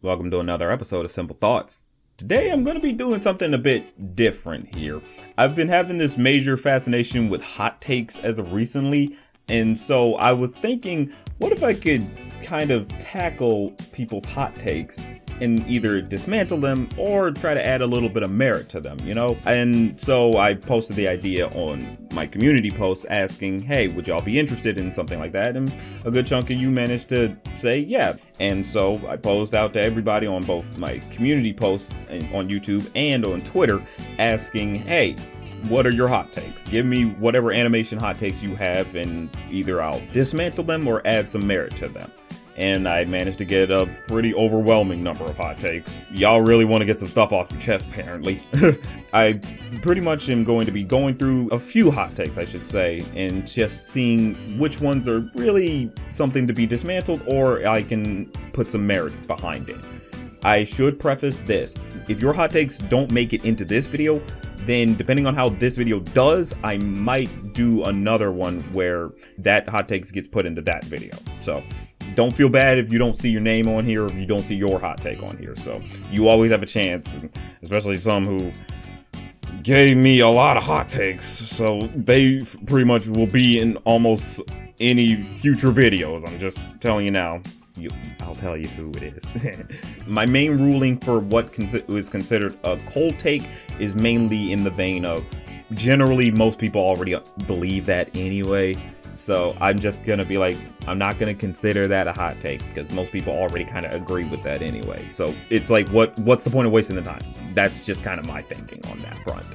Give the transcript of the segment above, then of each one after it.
Welcome to another episode of Simple Thoughts. Today I'm going to be doing something a bit different here. I've been having this major fascination with hot takes as of recently, and so I was thinking, what if I could kind of tackle people's hot takes and either dismantle them or try to add a little bit of merit to them, you know? And so I posted the idea on my community post asking, hey, would y'all be interested in something like that? And a good chunk of you managed to say yeah. And so I posed out to everybody on both my community posts on YouTube and on Twitter asking, hey, what are your hot takes? Give me whatever animation hot takes you have, and either I'll dismantle them or add some merit to them. And I managed to get a pretty overwhelming number of hot takes. Y'all really want to get some stuff off your chest, apparently. I pretty much am going to be going through a few hot takes, I should say, and just seeing which ones are really something to be dismantled or I can put some merit behind it. I should preface this. If your hot takes don't make it into this video, then depending on how this video does, I might do another one where that hot takes gets put into that video. So don't feel bad if you don't see your name on here or if you don't see your hot take on here. So you always have a chance, especially some who gave me a lot of hot takes. So they pretty much will be in almost any future videos. I'm just telling you now. I'll tell you who it is. My main ruling for what is considered a cold take is mainly in the vein of generally most people already believe that anyway. So I'm just gonna be like, I'm not gonna consider that a hot take because most people already kind of agree with that anyway. So it's like, what's the point of wasting the time? That's just kind of my thinking on that front.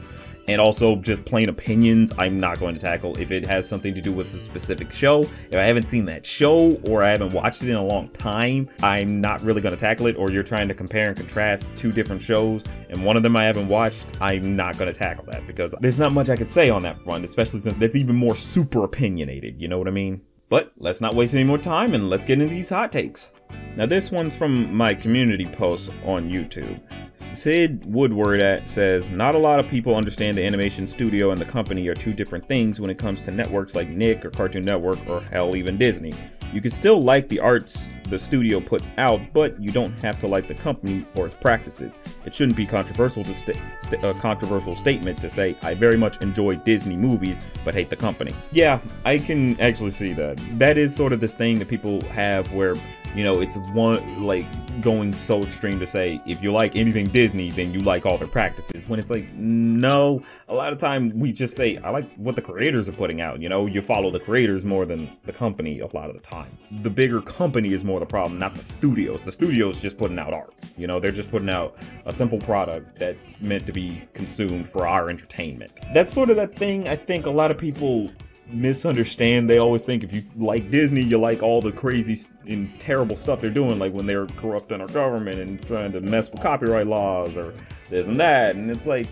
And also just plain opinions, I'm not going to tackle. If it has something to do with a specific show, if I haven't seen that show or I haven't watched it in a long time, I'm not really going to tackle it. Or you're trying to compare and contrast two different shows and one of them I haven't watched, I'm not going to tackle that because there's not much I could say on that front, especially since that's even more super opinionated, you know what I mean? But let's not waste any more time and let's get into these hot takes. Now this one's from my community post on YouTube. Sid Woodward says, not a lot of people understand the animation studio and the company are two different things when it comes to networks like Nick or Cartoon Network or hell even Disney. You could still like the arts the studio puts out, but you don't have to like the company or its practices. It shouldn't be controversial to a controversial statement to say, I very much enjoy Disney movies, but hate the company. Yeah, I can actually see that. That is sort of this thing that people have where, you know, it's one like going so extreme to say if you like anything Disney, then you like all their practices. When it's like, no, a lot of time we just say, I like what the creators are putting out. You know, you follow the creators more than the company a lot of the time. The bigger company is more the problem, not the studios. The studios just putting out art. You know, they're just putting out a simple product that's meant to be consumed for our entertainment. That's sort of that thing I think a lot of people misunderstand. They always think if you like Disney, you like all the crazy and terrible stuff they're doing, like when they're corrupting our government and trying to mess with copyright laws or this and that. And it's like,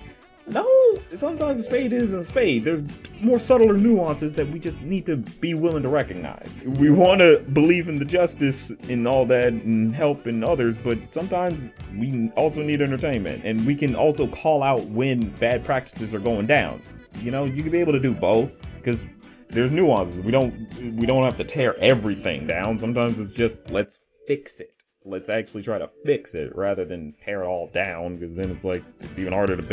no, sometimes a spade isn't a spade. There's more subtler nuances that we just need to be willing to recognize. We want to believe in the justice and all that and help in others, but sometimes we also need entertainment, and we can also call out when bad practices are going down. You know, you can be able to do both because there's nuances. We don't have to tear everything down. Sometimes it's just, let's fix it. Let's actually try to fix it rather than tear it all down, because then it's like, it's even harder to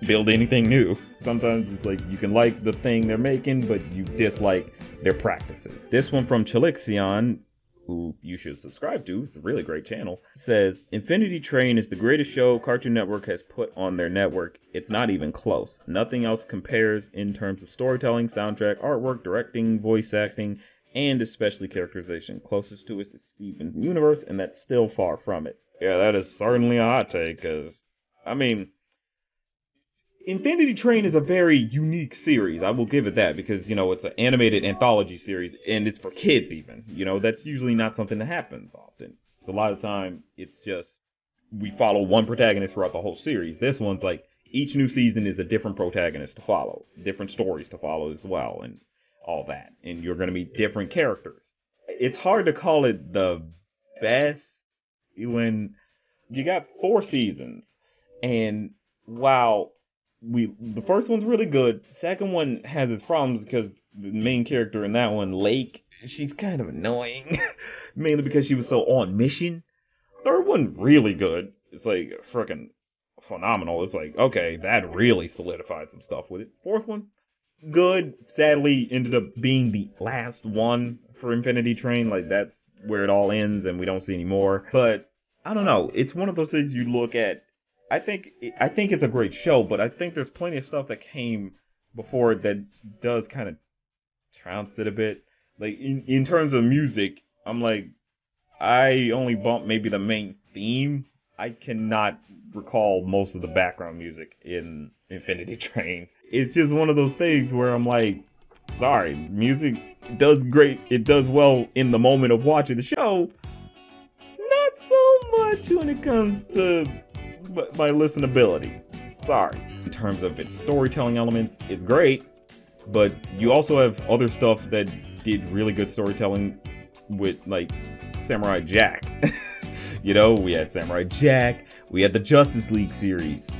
build anything new. Sometimes it's like you can like the thing they're making, but you dislike their practices. This one from Chilixion, who you should subscribe to, it's a really great channel, says, Infinity Train is the greatest show Cartoon Network has put on their network. It's not even close. Nothing else compares in terms of storytelling, soundtrack, artwork, directing, voice acting, and especially characterization. Closest to us is Steven Universe, and that's still far from it. Yeah, that is certainly a hot take, because, I mean, Infinity Train is a very unique series. I will give it that, because, you know, it's an animated anthology series, and it's for kids even. You know, that's usually not something that happens often. So a lot of time, it's just, we follow one protagonist throughout the whole series. This one's like, each new season is a different protagonist to follow, different stories to follow as well, and all that, and you're going to meet different characters. It's hard to call it the best when you got 4 seasons, and while the first one's really good, the second one has its problems because the main character in that one, Lake, she's kind of annoying, mainly because she was so on mission. Third one, really good. It's like freaking phenomenal. It's like, okay, that really solidified some stuff with it. Fourth one, good. Sadly, ended up being the last one for Infinity Train. Like, that's where it all ends and we don't see any more. But I don't know. It's one of those things you look at. I think it's a great show, but I think there's plenty of stuff that came before it that does kind of trounce it a bit. Like in terms of music, I'm like, I only bumped maybe the main theme. I cannot recall most of the background music in Infinity Train. It's just one of those things where I'm like, sorry, music does great. It does well in the moment of watching the show. Not so much when it comes to my listenability. Sorry. In terms of its storytelling elements, it's great. But you also have other stuff that did really good storytelling with, like, Samurai Jack. You know, we had Samurai Jack, we had the Justice League series.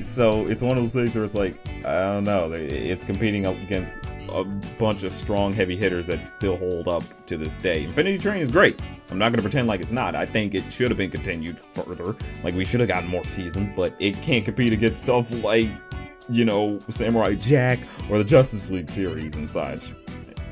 So it's one of those things where it's like, I don't know, it's competing up against a bunch of strong heavy hitters that still hold up to this day. Infinity Train is great. I'm not going to pretend like it's not. I think it should have been continued further. Like, we should have gotten more seasons, but it can't compete against stuff like, you know, Samurai Jack or the Justice League series and such.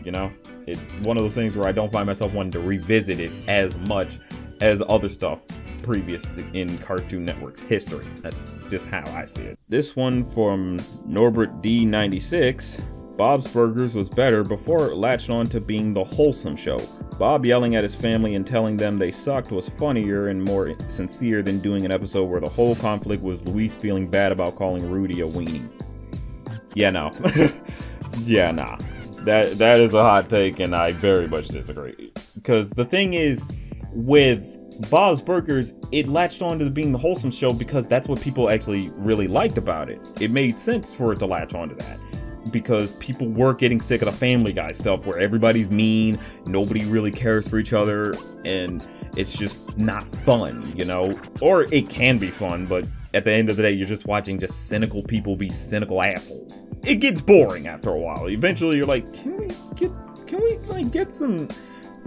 You know, it's one of those things where I don't find myself wanting to revisit it as much as other stuff previous to in Cartoon Network's history. That's just how I see it. This one from Norbert D96. Bob's Burgers was better before it latched on to being the wholesome show. Bob yelling at his family and telling them they sucked was funnier and more sincere than doing an episode where the whole conflict was Luis feeling bad about calling Rudy a weenie. Yeah, no. Yeah, nah. That is a hot take, and I very much disagree. Because the thing is, with Bob's Burgers, it latched on to being the wholesome show because that's what people actually really liked about it. It made sense for it to latch onto that. Because people were getting sick of the Family Guy stuff where everybody's mean, nobody really cares for each other, and it's just not fun, you know? Or it can be fun, but at the end of the day, you're just watching just cynical people be cynical assholes. It gets boring after a while. Eventually, you're like, can we get some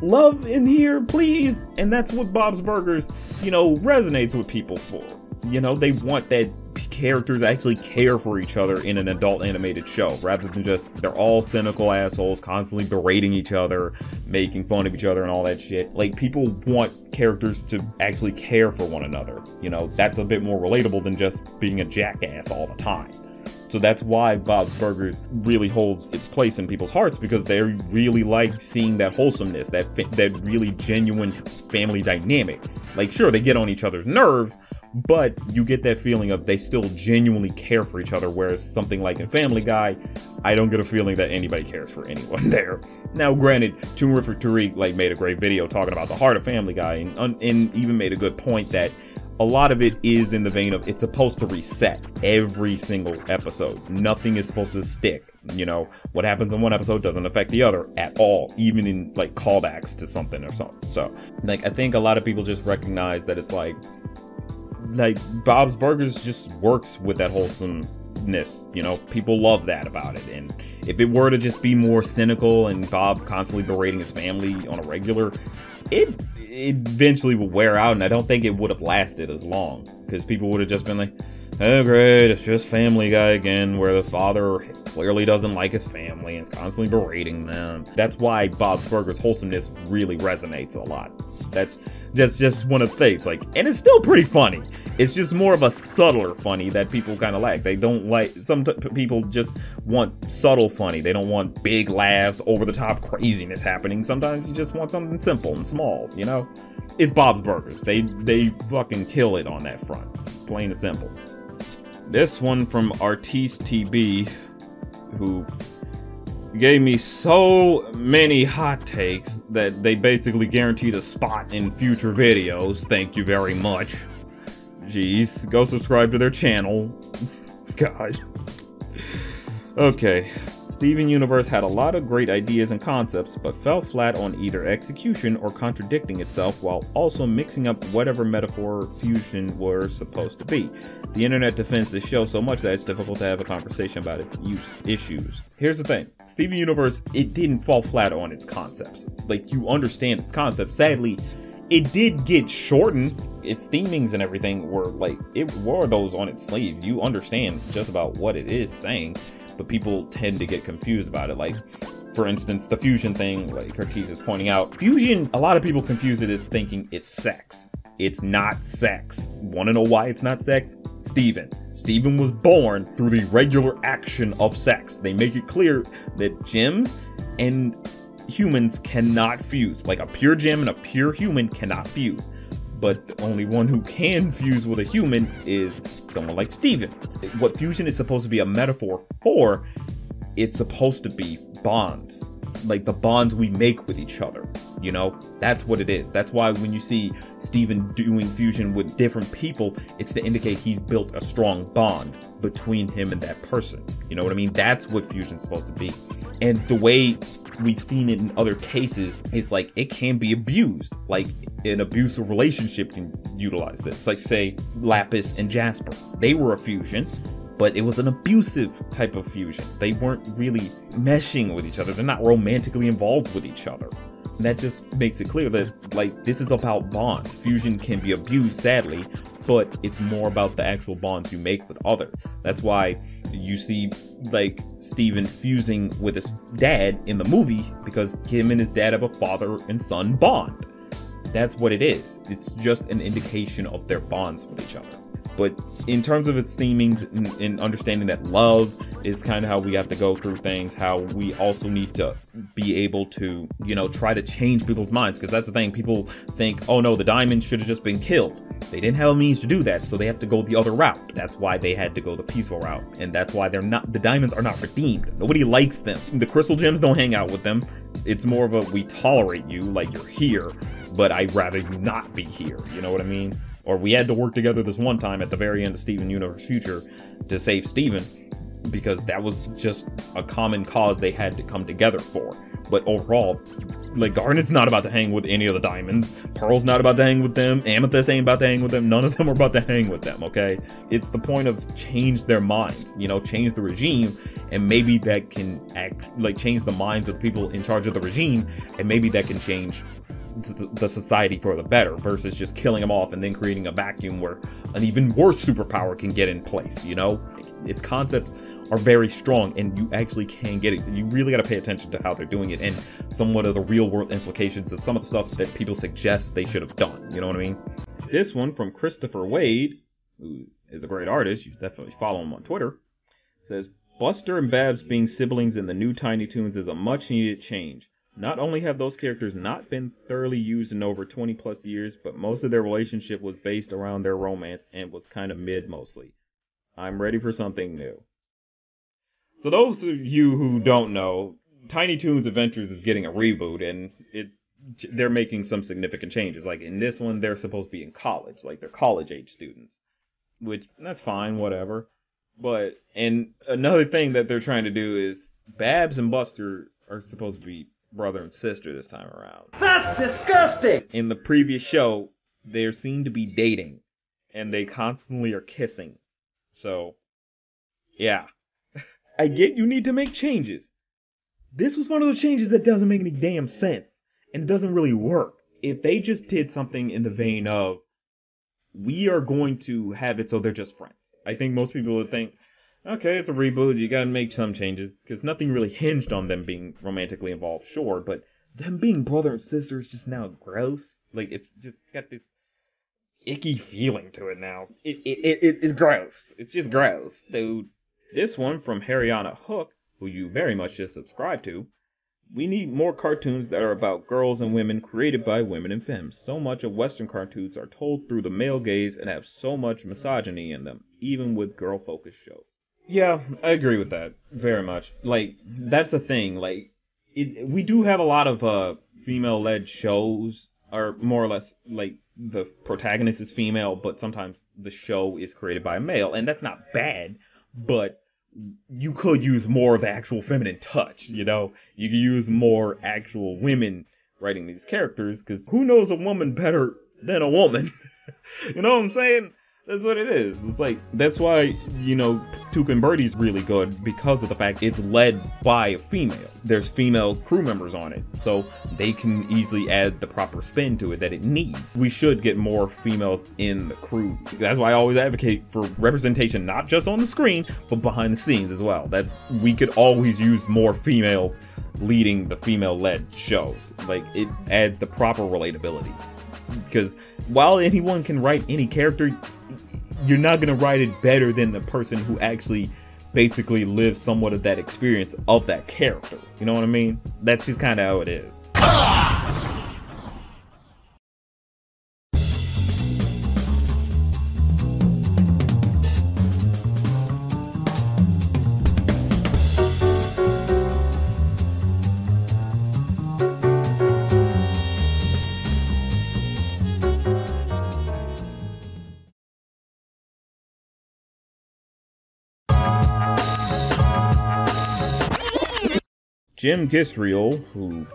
love in here, please? And that's what Bob's Burgers, you know, resonates with people for. You know, they want that characters actually care for each other in an adult animated show, rather than just they're all cynical assholes constantly berating each other, making fun of each other and all that shit. Like, people want characters to actually care for one another. You know, that's a bit more relatable than just being a jackass all the time. So that's why Bob's Burgers really holds its place in people's hearts, because they really like seeing that wholesomeness, that really genuine family dynamic. Like, sure, they get on each other's nerves, but you get that feeling of they still genuinely care for each other, whereas something like in Family Guy, I don't get a feeling that anybody cares for anyone there. Now, granted, Terrific Tariq like made a great video talking about the heart of Family Guy, and even made a good point that a lot of it is in the vein of it's supposed to reset every single episode. Nothing is supposed to stick. You know, what happens in one episode doesn't affect the other at all, even in like callbacks to something or something. So, like, I think a lot of people just recognize that it's like Bob's Burgers just works with that wholesomeness. You know, people love that about it. And if it were to just be more cynical and Bob constantly berating his family on a regular, it eventually would wear out, and I don't think it would have lasted as long, because people would have just been like, oh great, it's just Family Guy again, where the father clearly doesn't like his family and is constantly berating them. That's why Bob's Burgers wholesomeness really resonates a lot. That's just one of the things, like, and it's still pretty funny. It's just more of a subtler funny that people kind of like. They don't like, some people just want subtle funny. They don't want big laughs, over the top craziness happening. Sometimes you just want something simple and small, you know? It's Bob's Burgers. They fucking kill it on that front. Plain and simple. This one from Artiste TB, who gave me so many hot takes that they basically guaranteed a spot in future videos. Thank you very much. Jeez, go subscribe to their channel. God. Okay. Steven Universe had a lot of great ideas and concepts, but fell flat on either execution or contradicting itself, while also mixing up whatever metaphor fusion were supposed to be. The internet defends this show so much that it's difficult to have a conversation about its issues. Here's the thing. Steven Universe, it didn't fall flat on its concepts. Like, you understand its concepts. Sadly, it did get shortened. Its themings and everything were like, it wore those on its sleeve. You understand just about what it is saying, but people tend to get confused about it. Like, for instance, the fusion thing, like Curtiz is pointing out, fusion, a lot of people confuse it as thinking it's sex. It's not sex. Want to know why it's not sex? Steven was born through the regular action of sex. They make it clear that gems and humans cannot fuse. Like, a pure gem and a pure human cannot fuse. But the only one who can fuse with a human is someone like Steven. What fusion is supposed to be a metaphor for, it's supposed to be bonds. Like the bonds we make with each other, you know? That's what it is. That's why when you see Steven doing fusion with different people, it's to indicate he's built a strong bond between him and that person. You know what I mean? That's what fusion's supposed to be. And the way we've seen it in other cases, it's like it can be abused. Like an abusive relationship can utilize this. Like, say, Lapis and Jasper. They were a fusion, but it was an abusive type of fusion. They weren't really meshing with each other. They're not romantically involved with each other. And that just makes it clear that, like, this is about bonds. Fusion can be abused, sadly, but it's more about the actual bonds you make with others. That's why you see, like, Steven fusing with his dad in the movie, because him and his dad have a father and son bond. That's what it is. It's just an indication of their bonds with each other. But in terms of its themings and understanding that love is kind of how we have to go through things, how we also need to be able to, you know, try to change people's minds. Because that's the thing. People think, oh no, the diamonds should have just been killed. They didn't have a means to do that, so they have to go the other route. That's why they had to go the peaceful route. And that's why the diamonds are not redeemed. Nobody likes them. The crystal gems don't hang out with them. It's more of a, we tolerate you, like you're here, but I'd rather you not be here. You know what I mean? Or we had to work together this one time at the very end of Steven Universe Future to save Steven, because that was just a common cause they had to come together for. But overall, like, Garnet's not about to hang with any of the diamonds. Pearl's not about to hang with them. Amethyst ain't about to hang with them. None of them are about to hang with them, okay? It's the point of change their minds, you know, change the regime, and maybe that can change the minds of the people in charge of the regime, and maybe that can change the society for the better, versus just killing them off and then creating a vacuum where an even worse superpower can get in place, you know? Its concepts are very strong, and you actually can get it. You really got to pay attention to how they're doing it and somewhat of the real world implications of some of the stuff that people suggest they should have done. You know what I mean? This one from Christopher Wade, who is a great artist. You definitely follow him on Twitter. Says, Buster and Babs being siblings in the new Tiny Toons is a much needed change. Not only have those characters not been thoroughly used in over 20 plus years, but most of their relationship was based around their romance and was kind of mid mostly. I'm ready for something new. So those of you who don't know, Tiny Toons Adventures is getting a reboot, and they're making some significant changes. Like in this one, they're supposed to be in college, like they're college age students, which that's fine, whatever. But, and another thing that they're trying to do is Babs and Buster are supposed to be brother and sister this time around. That's disgusting! In the previous show, they're seen to be dating, and they constantly are kissing. So, yeah. I get you need to make changes. This was one of those changes that doesn't make any damn sense, and it doesn't really work. If they just did something in the vein of, we are going to have it so they're just friends. I think most people would think, okay, it's a reboot, you gotta make some changes, because nothing really hinged on them being romantically involved, sure, but them being brother and sister is just now gross. Like, it's just got this icky feeling to it now. It's gross. It's just gross, dude. This one from Harriana Hook, who you very much just subscribed to. We need more cartoons that are about girls and women created by women and femmes. So much of Western cartoons are told through the male gaze and have so much misogyny in them, even with girl-focused shows. Yeah, I agree with that very much. Like, that's the thing. Like, we do have a lot of female-led shows, or more or less, like, the protagonist is female, but sometimes the show is created by a male, and that's not bad, but you could use more of the actual feminine touch, you know? You could use more actual women writing these characters, because who knows a woman better than a woman? You know what I'm saying? That's what it is. It's like, that's why, you know, Tuca and Birdie's really good because of the fact it's led by a female. There's female crew members on it, so they can easily add the proper spin to it that it needs. We should get more females in the crew. That's why I always advocate for representation, not just on the screen, but behind the scenes as well. We could always use more females leading the female-led shows. Like, it adds the proper relatability. Because while anyone can write any character, you're not going to write it better than the person who actually basically lives somewhat of that experience of that character. You know what I mean? That's just kind of how it is. Jim Gisriel, who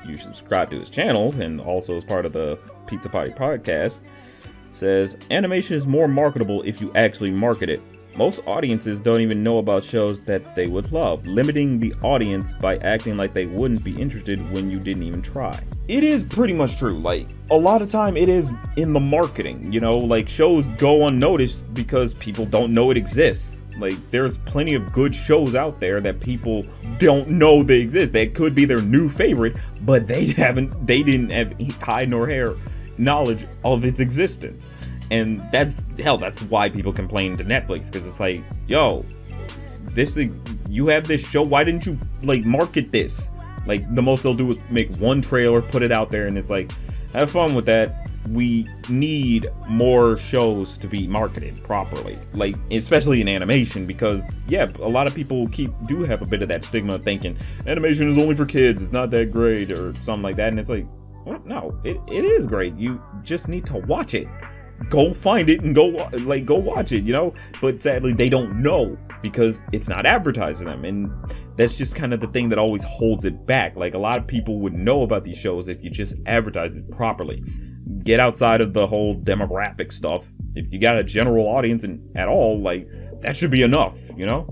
you subscribe to his channel and also is part of the Pizza Potty podcast, says, animation is more marketable if you actually market it. Most audiences don't even know about shows that they would love, limiting the audience by acting like they wouldn't be interested when you didn't even try. It is pretty much true. Like, a lot of time it is in the marketing, you know, like shows go unnoticed because people don't know it exists. Like, there's plenty of good shows out there that people don't know they exist. That could be their new favorite, but they didn't have hide nor hair knowledge of its existence. And that's why people complain to Netflix, because it's like, yo, this thing, you have this show, why didn't you like market this? Like, the most they'll do is make one trailer, put it out there, and it's like, have fun with that. We need more shows to be marketed properly, like especially in animation, because yeah, a lot of people do have a bit of that stigma thinking animation is only for kids, it's not that great or something like that, and it's like, well, no, it is great. You just need to watch it. Go find it and go watch it, you know? But sadly, they don't know because it's not advertised to them, and that's just kind of the thing that always holds it back. Like, a lot of people would know about these shows if you just advertise it properly. Get outside of the whole demographic stuff. If you got a general audience and at all, like, that should be enough, you know?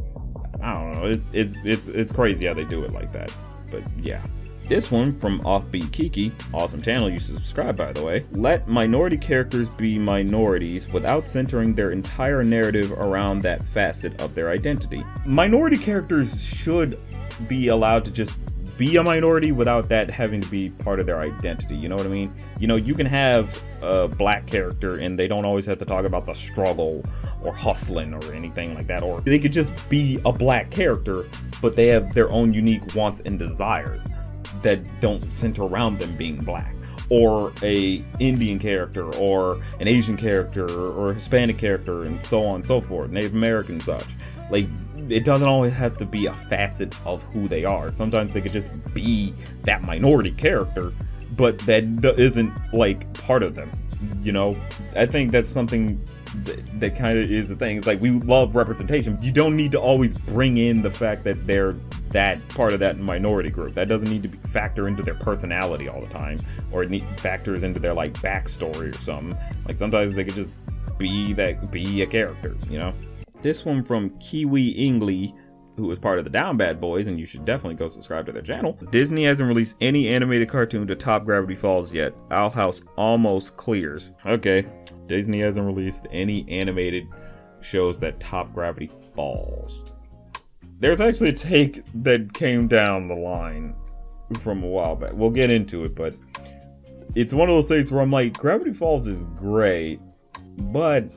I don't know. It's crazy how they do it like that. But yeah. This one from Offbeat Kiki, awesome channel, you should subscribe by the way. Let minority characters be minorities without centering their entire narrative around that facet of their identity. Minority characters should be allowed to just be a minority without that having to be part of their identity, you know what I mean? You know, you can have a black character and they don't always have to talk about the struggle or hustling or anything like that, or they could just be a black character, but they have their own unique wants and desires that don't center around them being black, or a Indian character, or an Asian character, or a Hispanic character, and so on and so forth, Native American such. Like, it doesn't always have to be a facet of who they are. Sometimes they could just be that minority character, but that isn't like part of them, you know? I think that's something that kind of is the thing. It's like, we love representation. You don't need to always bring in the fact that they're that part of that minority group. That doesn't need to factor into their personality all the time, or it factors into their like backstory or something. Like, sometimes they could just be a character, you know? This one from Kiwi Ingli, who is part of the Down Bad Boys, and you should definitely go subscribe to their channel. Disney hasn't released any animated cartoon to top Gravity Falls yet. Owl House almost clears. Okay, Disney hasn't released any animated shows that top Gravity Falls. There's actually a take that came down the line from a while back. We'll get into it, but it's one of those things where I'm like, Gravity Falls is great, but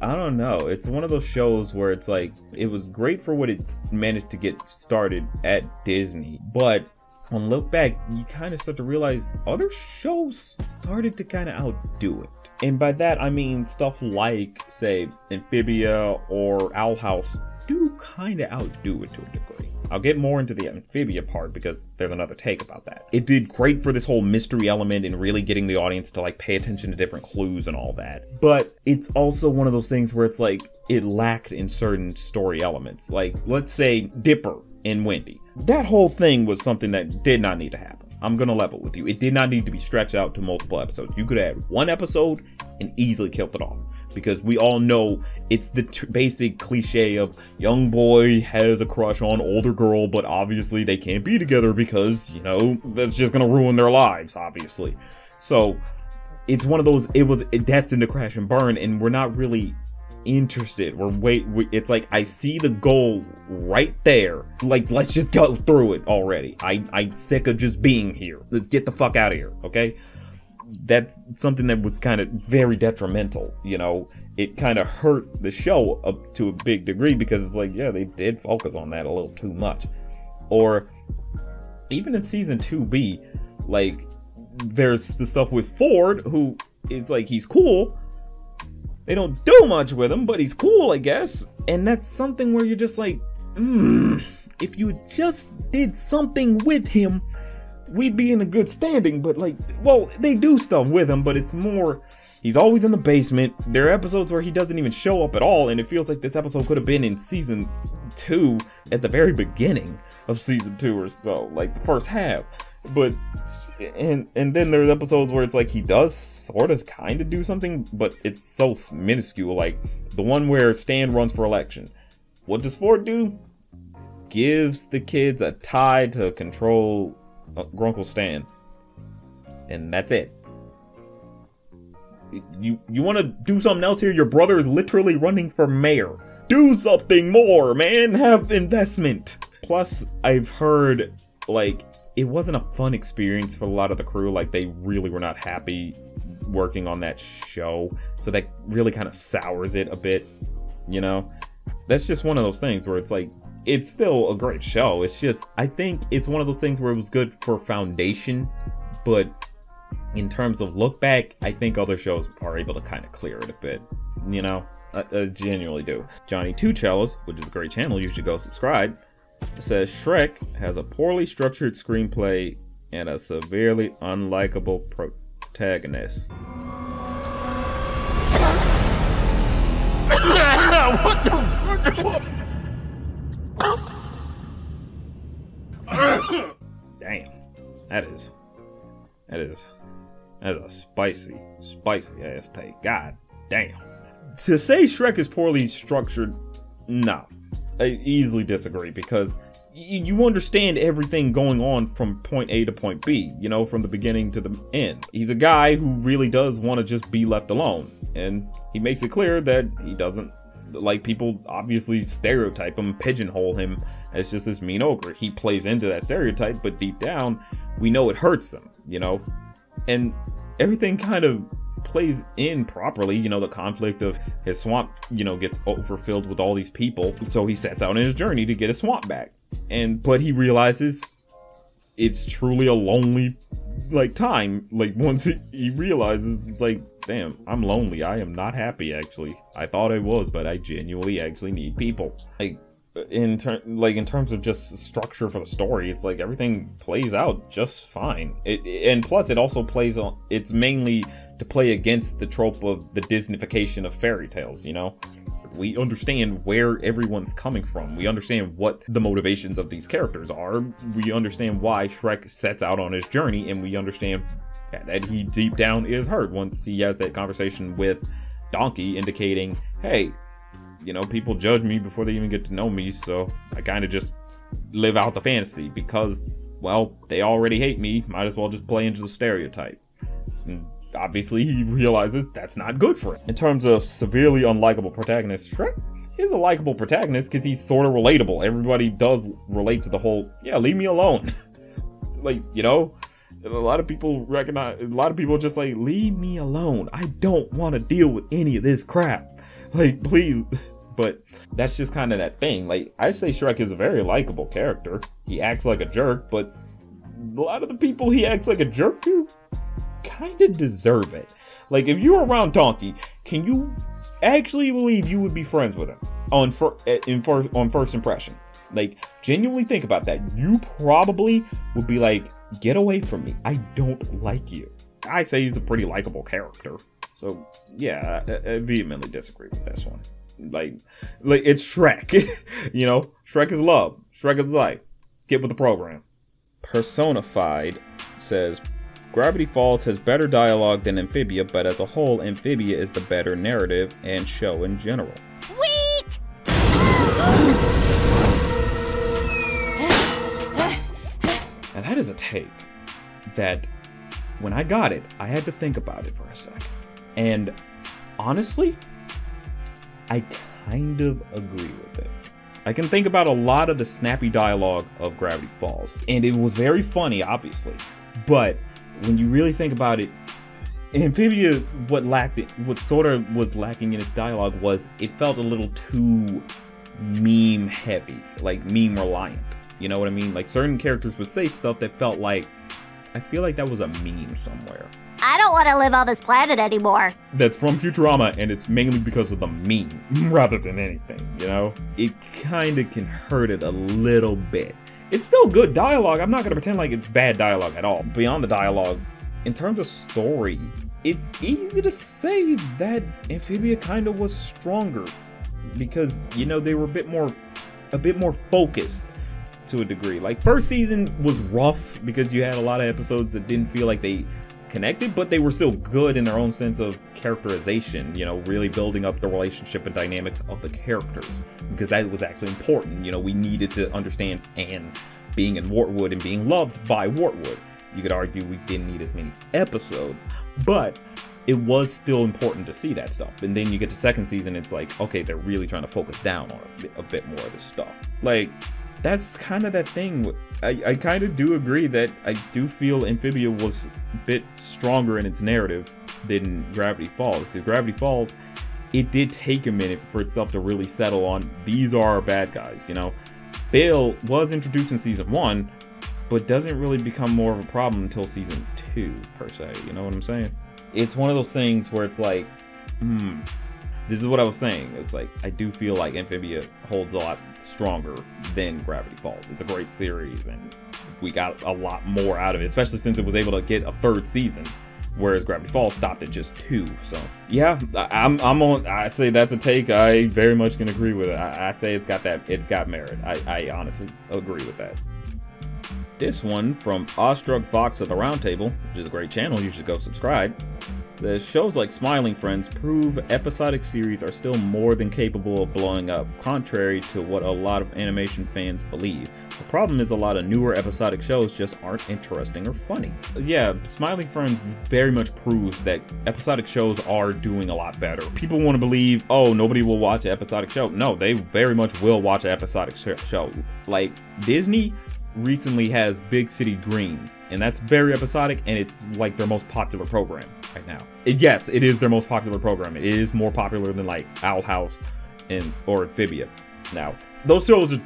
I don't know. It's one of those shows where it's like, it was great for what it managed to get started at Disney, but on look back, you kind of start to realize other shows started to kind of outdo it. And by that, I mean stuff like, say, Amphibia or Owl House do kind of outdo it to a degree. I'll get more into the Amphibia part because there's another take about that. It did great for this whole mystery element and really getting the audience to like pay attention to different clues and all that. But it's also one of those things where it's like, it lacked in certain story elements. Like, let's say Dipper and Wendy. That whole thing was something that did not need to happen. I'm gonna level with you. It did not need to be stretched out to multiple episodes. You could add one episode and easily killed it off, because we all know it's the basic cliche of young boy has a crush on older girl, but obviously they can't be together because, you know, that's just gonna ruin their lives, obviously. So it's one of those, it was destined to crash and burn, and we're not really interested. It's like, I see the goal right there. Like, let's just go through it already. I'm sick of just being here. Let's get the fuck out of here, okay? That's something that was kind of very detrimental, you know? It kind of hurt the show up to a big degree, because it's like, yeah, they did focus on that a little too much. Or even in season 2B, like, there's the stuff with Ford, who is like, he's cool. They don't do much with him, but he's cool, I guess. And that's something where you're just like, if you just did something with him, we'd be in a good standing. But like, well, they do stuff with him, but it's more, he's always in the basement. There are episodes where he doesn't even show up at all, and it feels like this episode could have been in season 2 at the very beginning of season 2 or so, like the first half. But and then there's episodes where it's like he does sort of kind of do something, but it's so minuscule. Like the one where Stan runs for election. What does Ford do? Gives the kids a tie to control Grunkle Stan, and that's it. You want to do something else here? Your brother is literally running for mayor. Do something more, man. Have investment. Plus, I've heard, like, it wasn't a fun experience for a lot of the crew. Like, they really were not happy working on that show. So that really kind of sours it a bit, you know? That's just one of those things where it's like, it's still a great show. It's just, I think it's one of those things where it was good for foundation, but in terms of look back, I think other shows are able to kind of clear it a bit, you know? I genuinely do. Johnny Two Cellos, which is a great channel, you should go subscribe. It says Shrek has a poorly structured screenplay and a severely unlikable protagonist. What the? Damn, that is a spicy ass take. God damn. To say Shrek is poorly structured, no. I easily disagree, because you understand everything going on from point A to point B, you know, from the beginning to the end. He's a guy who really does want to just be left alone, and he makes it clear that he doesn't, like, people obviously stereotype him, pigeonhole him as just this mean ogre. He plays into that stereotype, but deep down, we know it hurts him, you know? And everything kind of plays in properly, you know, the conflict of his swamp, you know, gets overfilled with all these people, so he sets out on his journey to get his swamp back. But he realizes it's truly a lonely, like, time. Like, once he realizes, it's like, damn, I'm lonely. I am not happy, actually. I thought I was, but I genuinely actually need people. Like, in terms of just structure for the story, it's like everything plays out just fine. And plus, it also plays on, it's mainly to play against the trope of the Disneyfication of fairy tales, you know? We understand where everyone's coming from. We understand what the motivations of these characters are. We understand why Shrek sets out on his journey, and we understand that he deep down is hurt once he has that conversation with Donkey, indicating, hey, you know, people judge me before they even get to know me, so I kind of just live out the fantasy because, well, they already hate me. Might as well just play into the stereotype. And obviously, he realizes that's not good for him. In terms of severely unlikable protagonist, Shrek is a likable protagonist because he's sort of relatable. Everybody does relate to the whole, yeah, leave me alone. Like, you know, a lot of people recognize, a lot of people just like, leave me alone. I don't want to deal with any of this crap. Like, please. But that's just kind of that thing. Like, I say Shrek is a very likable character. He acts like a jerk, but a lot of the people he acts like a jerk to kind of deserve it. Like, if you were around Donkey, can you actually believe you would be friends with him on first impression? Like, genuinely think about that. You probably would be like, get away from me. I don't like you. I say he's a pretty likable character. So, yeah, I vehemently disagree with this one. Like it's Shrek. You know, Shrek is love. Shrek is life. Get with the program. Personified says, Gravity Falls has better dialogue than Amphibia, but as a whole, Amphibia is the better narrative and show in general. Weak! Now that is a take that, when I got it, I had to think about it for a second. And honestly, I kind of agree with it. I can think about a lot of the snappy dialogue of Gravity Falls, and it was very funny, obviously. But when you really think about it, Amphibia, what sort of was lacking in its dialogue was it felt a little too meme heavy, like meme reliant. You know what I mean? Like certain characters would say stuff that felt like, I feel like that was a meme somewhere. I don't want to live on this planet anymore. That's from Futurama, and it's mainly because of the meme rather than anything, you know? It kind of can hurt it a little bit. It's still good dialogue. I'm not going to pretend like it's bad dialogue at all. Beyond the dialogue, in terms of story, it's easy to say that Amphibia kind of was stronger because, you know, they were a bit more focused to a degree. Like first season was rough because you had a lot of episodes that didn't feel like they connected, but they were still good in their own sense of characterization, you know, really building up the relationship and dynamics of the characters, because that was actually important. You know, we needed to understand Anne being in Wartwood and being loved by Wartwood. You could argue we didn't need as many episodes, but it was still important to see that stuff. And then you get to second season, it's like, okay, they're really trying to focus down on a bit more of this stuff. Like, that's kind of that thing. I kind of do agree that I do feel Amphibia was a bit stronger in its narrative than Gravity Falls. Because Gravity Falls, it did take a minute for itself to really settle on, these are our bad guys, you know? Bale was introduced in season 1, but doesn't really become more of a problem until season 2, per se, you know what I'm saying? It's one of those things where it's like, this is what I was saying. It's like, I do feel like Amphibia holds a lot stronger than Gravity Falls. It's a great series, and we got a lot more out of it, especially since it was able to get a third season, whereas Gravity Falls stopped at just 2. So yeah, I say that's a take. I very much can agree with it. I say it's got merit. I honestly agree with that. This one from Awestruck Vox of the Roundtable, which is a great channel, you should go subscribe, says, shows like Smiling Friends prove episodic series are still more than capable of blowing up, contrary to what a lot of animation fans believe. The problem is a lot of newer episodic shows just aren't interesting or funny. Yeah, Smiling Friends very much proves that episodic shows are doing a lot better. People want to believe, oh, nobody will watch an episodic show. No, they very much will watch an episodic show. Like, Disney recently has Big City Greens, and that's very episodic, and it's like their most popular program right now. Yes, it is their most popular program. It is more popular than like Owl House or Amphibia. Now, those shows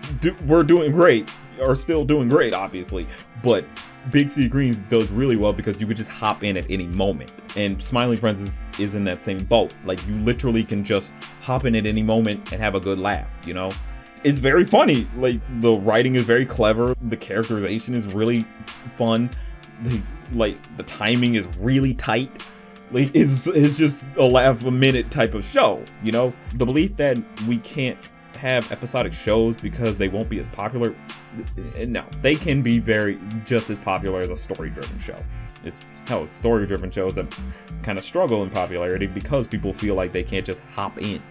were doing great, are still doing great, obviously, but Big City Greens does really well because you could just hop in at any moment, and Smiling Friends is in that same boat. Like, you literally can just hop in at any moment and have a good laugh, you know? It's very funny. Like, the writing is very clever. The characterization is really fun. The timing is really tight. Like, it's just a laugh a minute type of show, you know? The belief that we can't have episodic shows because they won't be as popular, no, they can be just as popular as a story-driven show. It's story-driven shows that kind of struggle in popularity because people feel like they can't just hop in,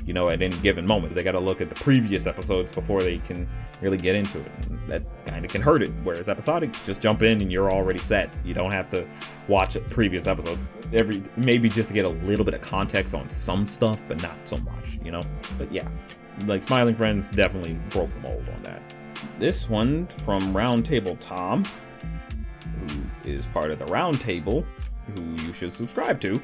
you know, at any given moment. They got to look at the previous episodes before they can really get into it, and that kind of can hurt it. Whereas episodic, just jump in and you're already set. You don't have to watch previous episodes maybe just to get a little bit of context on some stuff, but not so much, you know. But yeah, like, Smiling Friends definitely broke the mold on that. This one from Roundtable Tom, who is part of the Roundtable, who you should subscribe to.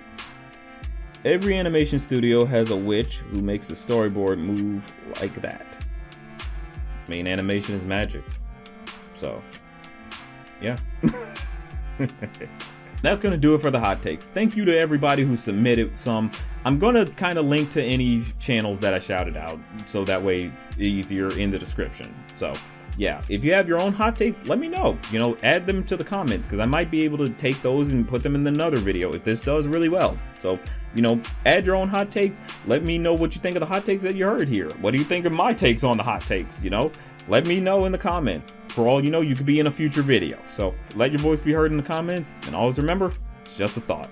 Every animation studio has a witch who makes the storyboard move like that. I mean, animation is magic. So, yeah. That's going to do it for the hot takes. Thank you to everybody who submitted some. I'm going to kind of link to any channels that I shouted out, so that way it's easier in the description. So, yeah, if you have your own hot takes, let me know. You know, add them to the comments, because I might be able to take those and put them in another video if this does really well. So, you know, add your own hot takes. Let me know what you think of the hot takes that you heard here. What do you think of my takes on the hot takes, you know? let me know in the comments. For all you know, you could be in a future video. So let your voice be heard in the comments, and always remember, it's just a thought.